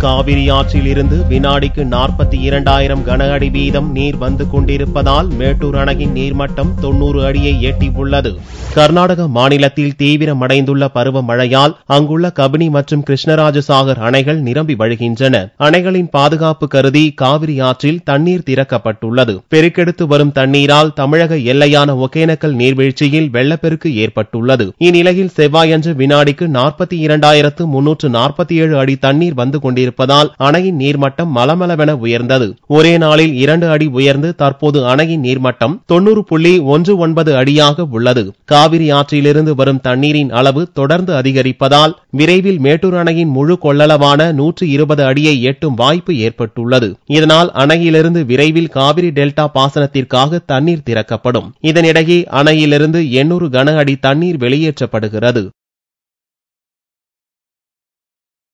காவிரி ஆற்றில் இருந்து வினாடிக்கு 42,000 கன அடி வீதம் நீர் வந்து கொண்டிருப்பதால் மேட்டூர் அணையின் நீர்மட்டம் 90 அடியை எட்டியுள்ளது. கர்நாடக மாநிலத்தில் தீவிரமடைந்துள்ள பருவமழையால் அங்குள்ள கபினி மற்றும் கிருஷ்ணராஜசாகர் அணைகள் நிரம்பி வழிகின்றன. அணைகளின் பாதுகாப்பு கருதி காவிரி ஆற்றில் தண்ணீர் திறக்கப்பட்டுள்ளது. பெருக்கெடுத்து வரும் தண்ணீரால் தமிழக எல்லையான ஒகேனக்கல் நீர்வீழ்ச்சியில் வெள்ளப்பெருக்கு ஏற்பட்டுள்ளது. இந்நிலையில் செவ்வாயன்று வினாடிக்கு 42,347 அடி தண்ணீர் வந்து கொண்டிருப்பதால் அணையின் நீர்மட்டம் மலமளவென உயர்ந்தது. ஒரே நாளில் 2 அடி உயர்ந்து தற்போது அணையின் நீர்மட்டம் 90.19 அடியாக உள்ளது. காவிரி ஆற்றிலிருந்து வரும் தண்ணீரின் அளவு தொடர்ந்து அதிகரிப்பதால் விரைவில் மேட்டூர் அணையின் முழு கொள்ளளவான 120 அடியை எட்டும் வாய்ப்பு ஏற்பட்டுள்ளது. இதனால் அணையிலிருந்து விரைவில் காவிரி டெல்டா பாசனத்திற்காக தண்ணீர் திறக்கப்படும். இதனிடையே அணையிலிருந்து 800 கன அடி தண்ணீர் வெளியேற்றப்படுகிறது.